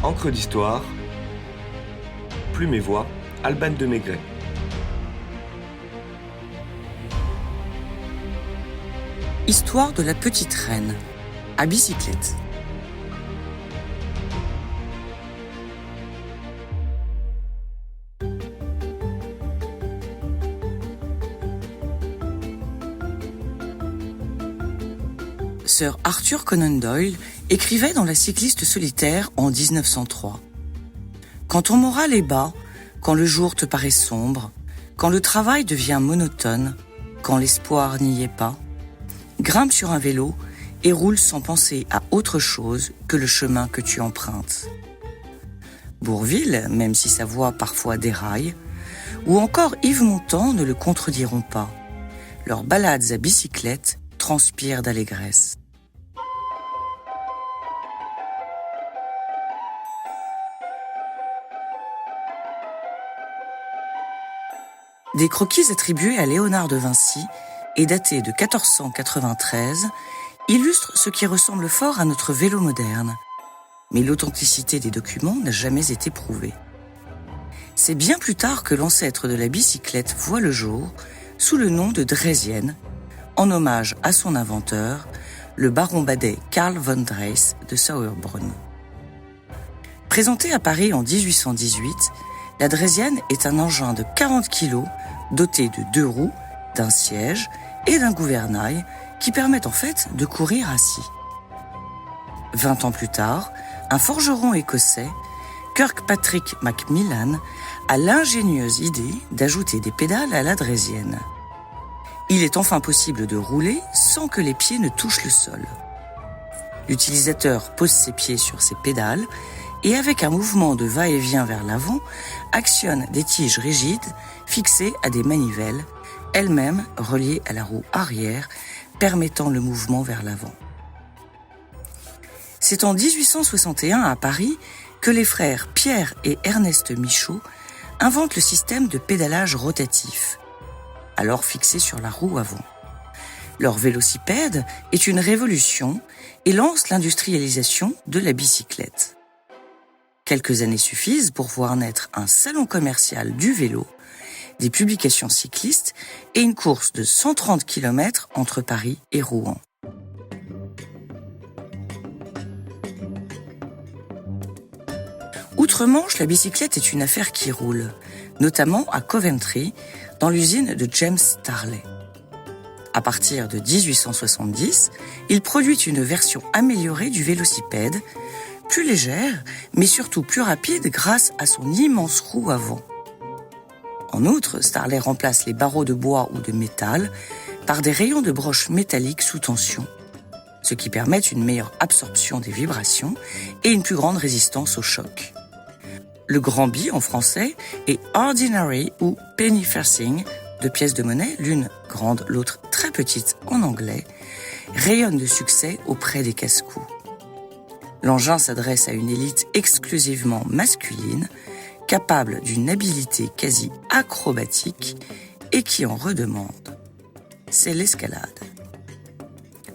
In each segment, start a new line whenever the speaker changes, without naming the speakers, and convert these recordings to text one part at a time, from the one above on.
Encre d'histoire, Plume et Voix, Alban de Maigret.
Histoire de la petite reine, à bicyclette. Sir Arthur Conan Doyle écrivait dans La cycliste solitaire en 1903. Quand ton moral est bas, quand le jour te paraît sombre, quand le travail devient monotone, quand l'espoir n'y est pas, grimpe sur un vélo et roule sans penser à autre chose que le chemin que tu empruntes. Bourvil, même si sa voix parfois déraille, ou encore Yves Montand ne le contrediront pas. Leurs balades à bicyclette transpirent d'allégresse. Des croquis attribués à Léonard de Vinci et datés de 1493 illustrent ce qui ressemble fort à notre vélo moderne. Mais l'authenticité des documents n'a jamais été prouvée. C'est bien plus tard que l'ancêtre de la bicyclette voit le jour sous le nom de Draisienne, en hommage à son inventeur, le baron badet Karl von Drais de Sauerbrunn. Présentée à Paris en 1818, la Draisienne est un engin de 40 kg doté de 2 roues, d'un siège et d'un gouvernail qui permettent en fait de courir assis. 20 ans plus tard, un forgeron écossais, Kirkpatrick Macmillan, a l'ingénieuse idée d'ajouter des pédales à la Draisienne. Il est enfin possible de rouler sans que les pieds ne touchent le sol. L'utilisateur pose ses pieds sur ses pédales et avec un mouvement de va-et-vient vers l'avant, actionne des tiges rigides fixées à des manivelles, elles-mêmes reliées à la roue arrière, permettant le mouvement vers l'avant. C'est en 1861 à Paris que les frères Pierre et Ernest Michaud inventent le système de pédalage rotatif, alors fixé sur la roue avant. Leur vélocipède est une révolution et lance l'industrialisation de la bicyclette. Quelques années suffisent pour voir naître un salon commercial du vélo, des publications cyclistes et une course de 130 km entre Paris et Rouen. Outre-Manche, la bicyclette est une affaire qui roule, notamment à Coventry, dans l'usine de James Starley. À partir de 1870, il produit une version améliorée du vélocipède, plus légère, mais surtout plus rapide grâce à son immense roue avant. En outre, Starley remplace les barreaux de bois ou de métal par des rayons de broche métallique sous tension, ce qui permet une meilleure absorption des vibrations et une plus grande résistance au choc. Le Granby en français est Ordinary ou Penny Farthing, deux pièces de monnaie, l'une grande, l'autre très petite en anglais, rayonne de succès auprès des casse-cous. L'engin s'adresse à une élite exclusivement masculine, capable d'une habileté quasi acrobatique et qui en redemande. C'est l'escalade.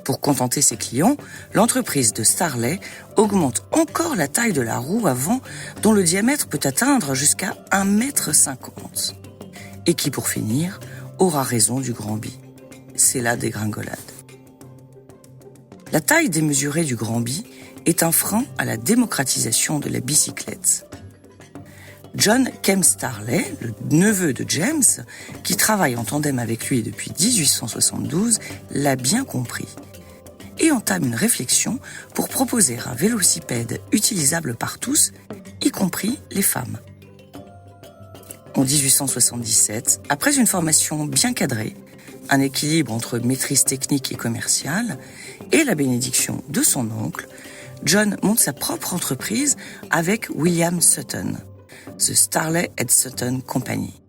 Pour contenter ses clients, l'entreprise de Starley augmente encore la taille de la roue avant, dont le diamètre peut atteindre jusqu'à 1,50 m. Et qui, pour finir, aura raison du Granby. C'est la dégringolade. La taille démesurée du Granby est un frein à la démocratisation de la bicyclette. John Kemp Starley, le neveu de James, qui travaille en tandem avec lui depuis 1872, l'a bien compris et entame une réflexion pour proposer un vélocipède utilisable par tous, y compris les femmes. En 1877, après une formation bien cadrée, un équilibre entre maîtrise technique et commerciale, et la bénédiction de son oncle, John monte sa propre entreprise avec William Sutton, The Starley & Sutton Company.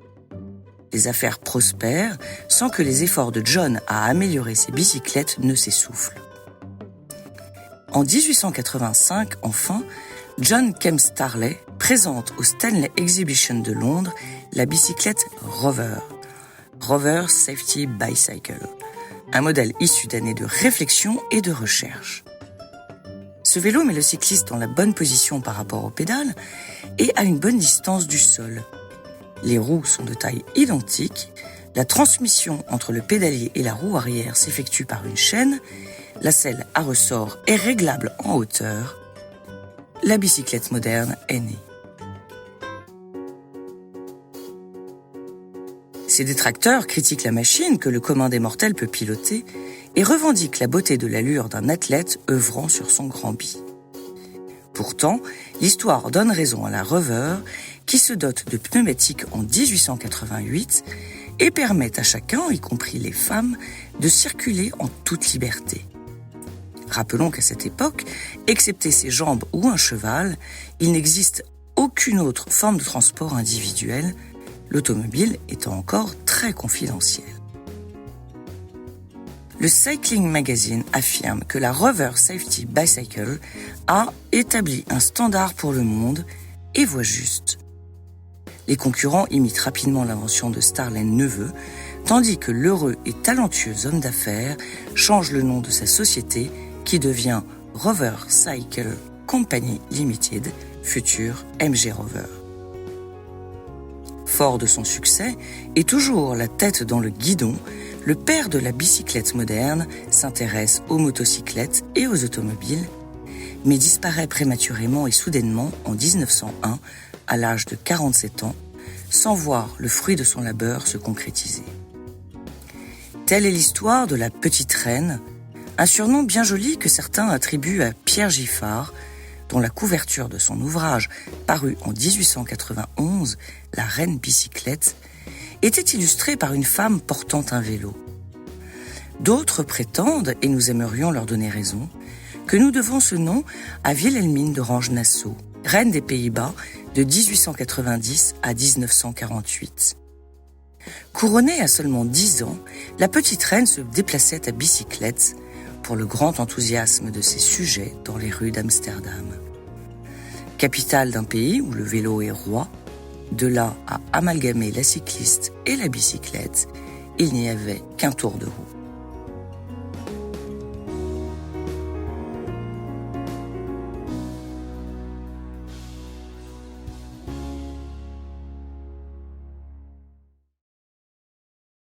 Les affaires prospèrent sans que les efforts de John à améliorer ses bicyclettes ne s'essoufflent. En 1885, enfin, John Kemp Starley présente au Stanley Exhibition de Londres la bicyclette Rover, Rover Safety Bicycle, un modèle issu d'années de réflexion et de recherche. Ce vélo met le cycliste dans la bonne position par rapport aux pédales et à une bonne distance du sol. Les roues sont de taille identique, la transmission entre le pédalier et la roue arrière s'effectue par une chaîne, la selle à ressort est réglable en hauteur. La bicyclette moderne est née. Ses détracteurs critiquent la machine que le commun des mortels peut piloter et revendiquent la beauté de l'allure d'un athlète œuvrant sur son grand bi. Pourtant, l'histoire donne raison à la Rover qui se dote de pneumatiques en 1888 et permet à chacun, y compris les femmes, de circuler en toute liberté. Rappelons qu'à cette époque, excepté ses jambes ou un cheval, il n'existe aucune autre forme de transport individuel, l'automobile étant encore très confidentielle. Le Cycling Magazine affirme que la Rover Safety Bicycle a établi un standard pour le monde et voit juste. Les concurrents imitent rapidement l'invention de Starlane Neveu, tandis que l'heureux et talentueux homme d'affaires change le nom de sa société qui devient Rover Cycle Company Limited, futur MG Rover. Fort de son succès et toujours la tête dans le guidon, le père de la bicyclette moderne s'intéresse aux motocyclettes et aux automobiles, mais disparaît prématurément et soudainement en 1901 à l'âge de 47 ans, sans voir le fruit de son labeur se concrétiser. Telle est l'histoire de la Petite Reine, un surnom bien joli que certains attribuent à Pierre Giffard, dont la couverture de son ouvrage, paru en 1891, La Reine Bicyclette, était illustrée par une femme portant un vélo. D'autres prétendent, et nous aimerions leur donner raison, que nous devons ce nom à Wilhelmine de Range-Nassau, reine des Pays-Bas de 1890 à 1948. Couronnée à seulement 10 ans, la petite reine se déplaçait à bicyclette pour le grand enthousiasme de ses sujets dans les rues d'Amsterdam. Capitale d'un pays où le vélo est roi, de là à amalgamer la cycliste et la bicyclette, il n'y avait qu'un tour de roue.